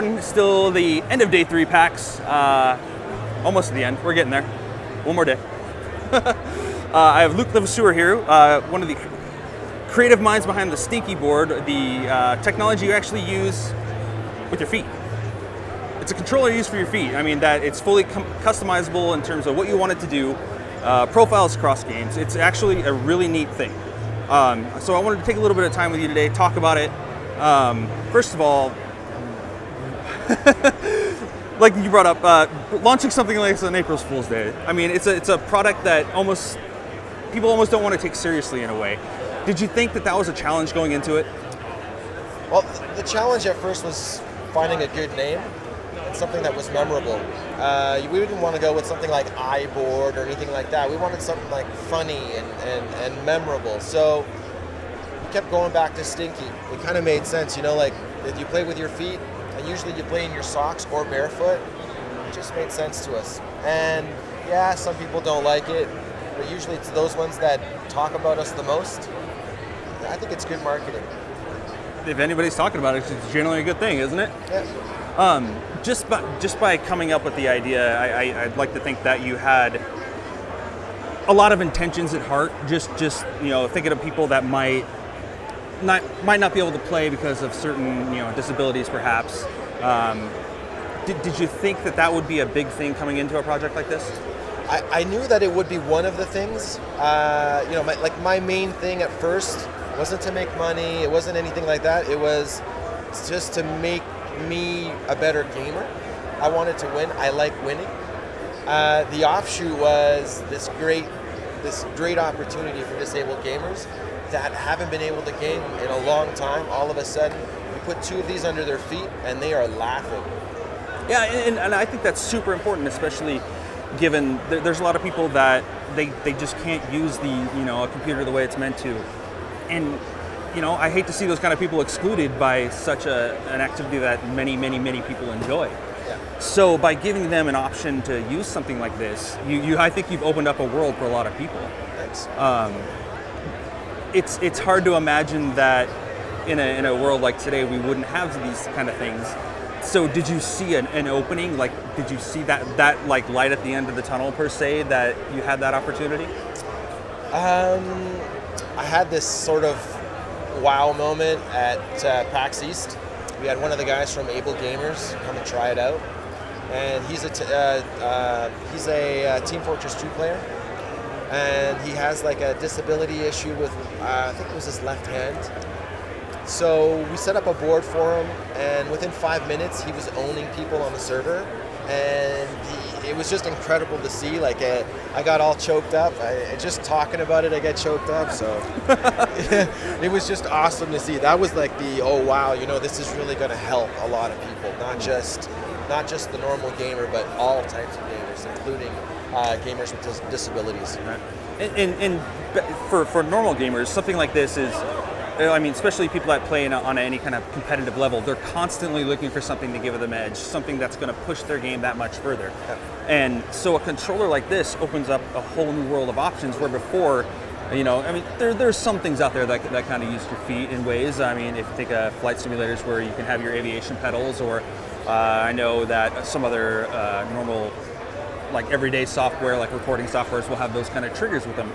recording. It's still the end of day 3 PAX. Almost to the end. We're getting there. One more day. I have Luc Levassuer here, one of the creative minds behind the Stinkyboard, the technology you actually use with your feet. It's a controller you use for your feet. I mean, that it's fully customizable in terms of what you want it to do, profiles across games. It's actually a really neat thing. So I wanted to take a little bit of time with you today, talk about it. First of all, like you brought up, launching something like this on April Fool's Day. I mean, it's a product that people almost don't want to take seriously in a way. Did you think that was a challenge going into it? Well, the challenge at first was finding a good name and something that was memorable. We didn't want to go with something like iBoard or anything like that. We wanted something like funny and memorable. So we kept going back to Stinky. It kind of made sense, you know, like if you play with your feet, and usually you play in your socks or barefoot, it just made sense to us. And yeah, some people don't like it, but usually it's those ones that talk about us the most. I think it's good marketing. If anybody's talking about it, it's generally a good thing, isn't it? Yeah. Just by coming up with the idea, I'd like to think that you had a lot of intentions at heart. Just you know, thinking of people that might not be able to play because of certain disabilities, perhaps. Did you think that would be a big thing coming into a project like this? I knew that it would be one of the things. My main thing at first wasn't to make money. It wasn't anything like that. It was just to make me a better gamer. I wanted to win. I like winning. The offshoot was this great opportunity for disabled gamers that haven't been able to game in a long time. All of a sudden, we put 2 of these under their feet, and they are laughing. Yeah, and I think that's super important, especially given there's a lot of people that they just can't use a computer the way it's meant to. And I hate to see those kind of people excluded by such an activity that many people enjoy. Yeah. So by giving them an option to use something like this, I think you've opened up a world for a lot of people. Thanks. It's hard to imagine that in a world like today we wouldn't have these kind of things. So did you see an opening? Like, did you see that like light at the end of the tunnel per se, that you had that opportunity? I had this sort of wow moment at PAX East. We had one of the guys from Able Gamers come and try it out, and he's a Team Fortress 2 player, and he has like a disability issue with I think it was his left hand. So we set up a board for him, and within 5 minutes he was owning people on the server, and it was just incredible to see. Like I got all choked up. Just talking about it, I get choked up. So it was just awesome to see. That was like oh wow, this is really going to help a lot of people, not just the normal gamer, but all types of gamers, including gamers with disabilities. And for normal gamers, something like this is, I mean, especially people that play on any kind of competitive level, they're constantly looking for something to give them edge, something that's going to push their game that much further. Yeah. And so a controller like this opens up a whole new world of options, where before, I mean, there's some things out there that kind of use your feet in ways. I mean, if you think of flight simulators where you can have your aviation pedals, or I know that some other normal, like everyday software, like recording softwares, will have those kind of triggers with them.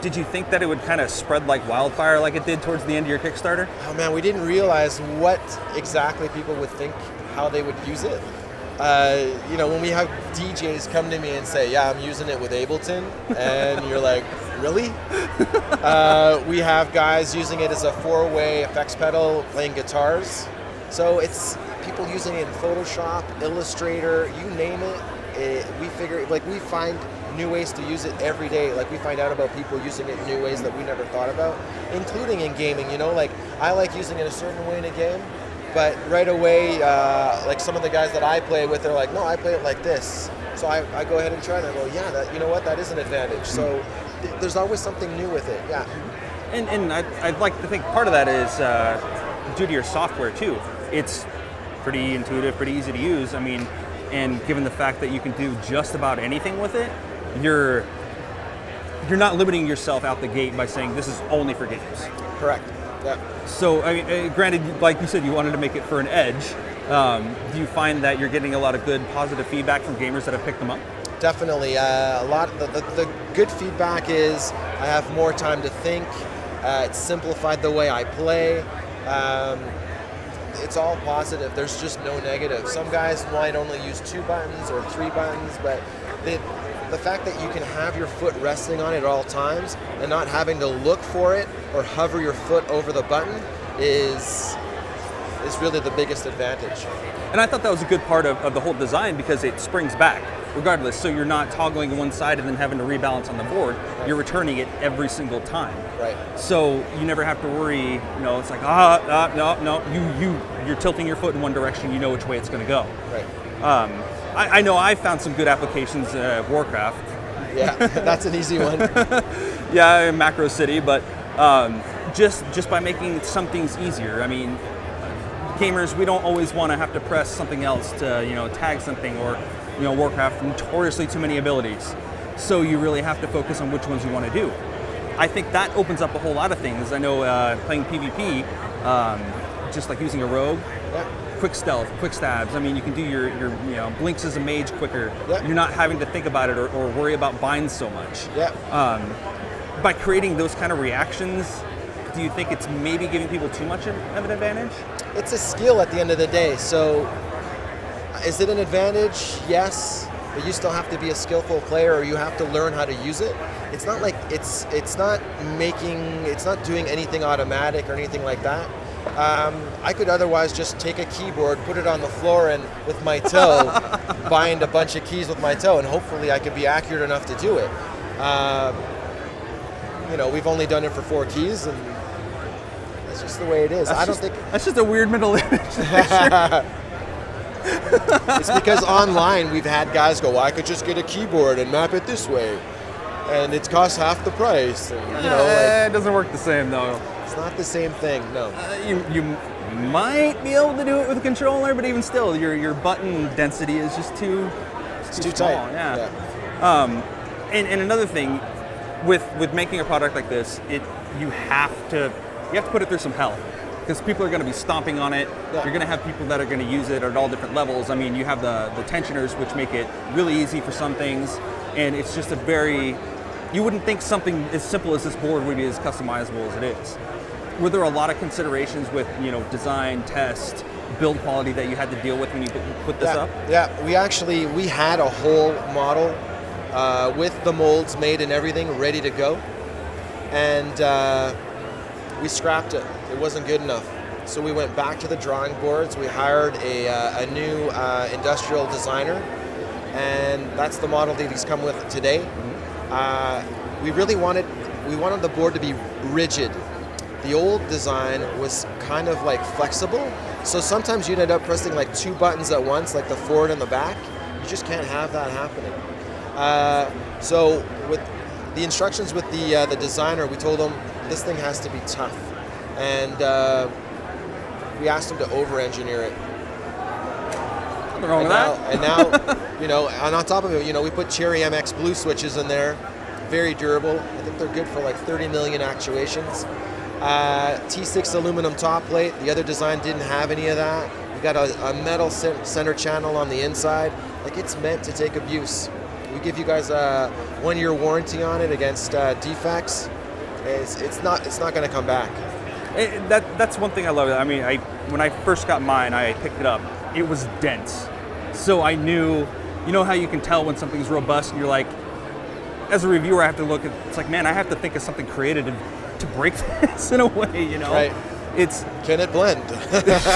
Did you think that it would kind of spread like wildfire like it did towards the end of your Kickstarter? Oh man, we didn't realize what exactly people would think, how they would use it. When we have DJs come to me and say, yeah, I'm using it with Ableton, and you're like, really? We have guys using it as a 4-way effects pedal, playing guitars. So it's people using it in Photoshop, Illustrator, you name it. We find new ways to use it every day. Like, we find out about people using it in new ways that we never thought about, including in gaming. Like, I like using it a certain way in a game, but right away, like some of the guys that I play with, they're like, no, I play it like this. So I go ahead and try it, and I go, yeah, that is an advantage. So there's always something new with it, yeah. And I'd like to think part of that is due to your software too. It's pretty intuitive, pretty easy to use. I mean, and given the fact that you can do just about anything with it, you're not limiting yourself out the gate by saying this is only for games. Correct. Yeah. So, I mean, granted, like you said, you wanted to make it for an edge. Do you find that you're getting a lot of good, positive feedback from gamers that have picked them up? Definitely. A lot. The good feedback is I have more time to think. It's simplified the way I play. It's all positive. There's just no negative. Some guys might only use 2 buttons or 3 buttons, but the fact that you can have your foot resting on it at all times and not having to look for it or hover your foot over the button is really the biggest advantage. And I thought that was a good part of the whole design because it springs back regardless. So you're not toggling one side and then having to rebalance on the board. Right. You're returning it every single time. Right. So you never have to worry, it's like, no, you're tilting your foot in one direction, you know which way it's going to go. Right. I know I found some good applications Warcraft. Yeah, that's an easy one. Yeah, Macro City, but just by making some things easier. I mean, gamers, we don't always want to have to press something else to tag something, or Warcraft notoriously too many abilities. So you really have to focus on which ones you want to do. I think that opens up a whole lot of things. I know playing PvP, just like using a rogue. Yeah. Quick stealth, quick stabs. I mean, you can do your blinks as a mage quicker. Yep. You're not having to think about it or worry about binds so much. Yeah. By creating those kind of reactions, do you think it's maybe giving people too much of an advantage? It's a skill at the end of the day. So, is it an advantage? Yes, but you still have to be a skillful player, or you have to learn how to use it. It's not like it's not doing anything automatic or anything like that. I could otherwise just take a keyboard, put it on the floor, and with my toe, bind a bunch of keys with my toe, and hopefully I could be accurate enough to do it. We've only done it for 4 keys, and that's just the way it is. That's just a weird mental image. It's because online we've had guys go, well, I could just get a keyboard and map it this way, and it costs half the price. And, it doesn't work the same though. It's not the same thing, no. You might be able to do it with a controller, but even still, your button density is just too too small. tight. Yeah. And another thing, with making a product like this, you have to put it through some hell, because people are going to be stomping on it. Yeah. You're going to have people that are going to use it at all different levels. I mean, you have the tensioners, which make it really easy for some things, and it's just you wouldn't think something as simple as this board would be as customizable as it is. Were there a lot of considerations with design, test, build quality that you had to deal with when you put this up? Yeah, we had a whole model with the molds made and everything ready to go, and we scrapped it. It wasn't good enough. So we went back to the drawing boards. We hired a new industrial designer, and that's the model that he's come with today. We wanted the board to be rigid. The old design was kind of like flexible, so sometimes you'd end up pressing like 2 buttons at once, like the forward and the back. You just can't have that happening. So with the instructions with the designer, we told him this thing has to be tough, and we asked him to over-engineer it. Nothing wrong with that. And now, and on top of it, we put Cherry MX Blue switches in there, very durable. I think they're good for like 30 million actuations. T6 aluminum top plate. The other design didn't have any of that. We got a metal center channel on the inside. Like, it's meant to take abuse. We give you guys a 1-year warranty on it against defects. It's not going to come back. That's one thing I love. I mean, when I first got mine, I picked it up. It was dense, so I knew. How you can tell when something's robust, and you're like, as a reviewer, I have to look at. It's like, man, I have to think of something creative to break this in a way. Right. Can it blend?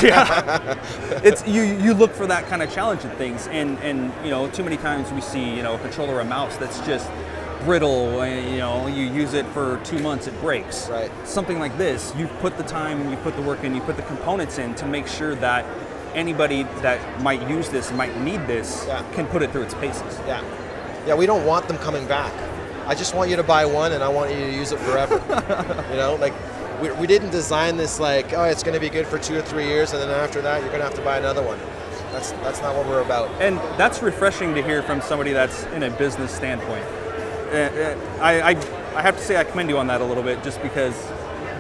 Yeah. It's you look for that kind of challenge in things, and too many times we see a controller or a mouse that's just brittle, and you use it for 2 months, it breaks. Right. Something like this, you put the time, you put the work in, you put the components in to make sure that anybody that might use this, might need this, can put it through its paces. Yeah, we don't want them coming back. I just want you to buy one, and I want you to use it forever. Like, we didn't design this like, oh, it's going to be good for 2 or 3 years, and then after that, you're going to have to buy another one. That's not what we're about. And that's refreshing to hear from somebody that's in a business standpoint. I have to say I commend you on that a little bit, just because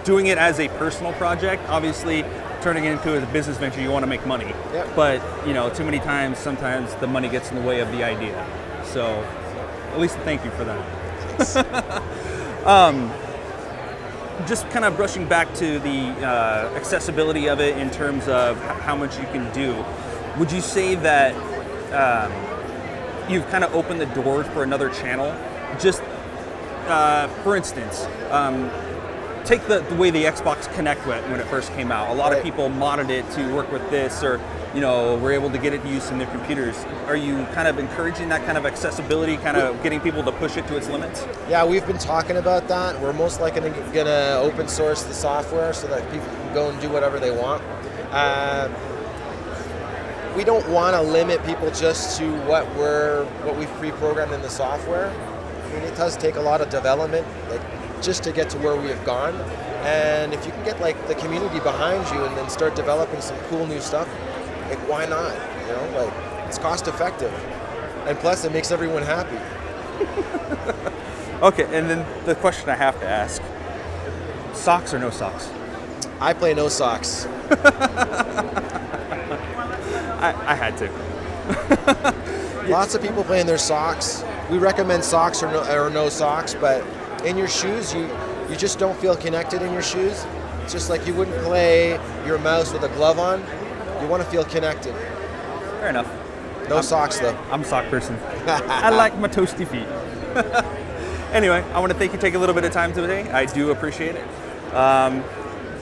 doing it as a personal project. Obviously, turning it into a business venture, you want to make money. Yep. But too many times, sometimes the money gets in the way of the idea. So, at least thank you for that. Just kind of brushing back to the accessibility of it in terms of how much you can do. Would you say that you've kind of opened the door for another channel? Just for instance, take the way the Xbox Connect went when it first came out. A lot of people modded it to work with this, or were able to get it used in their computers. Are you kind of encouraging that kind of accessibility, kind of getting people to push it to its limits? Yeah, we've been talking about that. We're most likely going to open source the software so that people can go and do whatever they want. We don't want to limit people just to what we've pre-programmed in the software. I mean, it does take a lot of development, just to get to where we have gone. And if you can get the community behind you and then start developing some cool new stuff, why not? It's cost effective, and plus it makes everyone happy. Okay, and then the question I have to ask: socks or no socks? I play no socks. I had to. Lots of people play in their socks. We recommend socks or no socks, but in your shoes, you just don't feel connected in your shoes. It's just like you wouldn't play your mouse with a glove on. You want to feel connected. Fair enough. No socks, though. I'm a sock person. I like my toasty feet. Anyway, I want to thank you for taking a little bit of time today. I do appreciate it.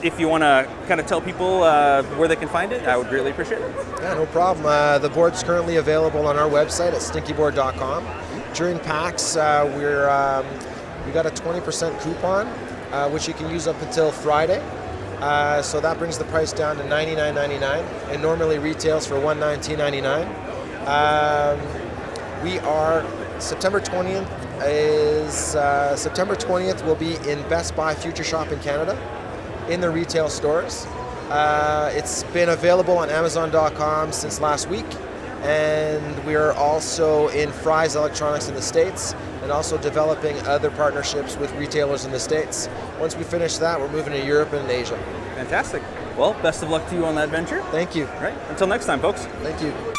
If you want to kind of tell people where they can find it, I would greatly appreciate it. Yeah, no problem. The board's currently available on our website at stinkyboard.com. During PAX, we got a 20% coupon, which you can use up until Friday. So that brings the price down to $99.99, and normally retails for $119.99. We are September 20th. September 20th will be in Best Buy Future Shop in Canada, in the retail stores. It's been available on Amazon.com since last week, and we're also in Fry's Electronics in the States, and also developing other partnerships with retailers in the States. Once we finish that, we're moving to Europe and Asia. Fantastic. Well, best of luck to you on that venture. Thank you. All right. Until next time, folks. Thank you.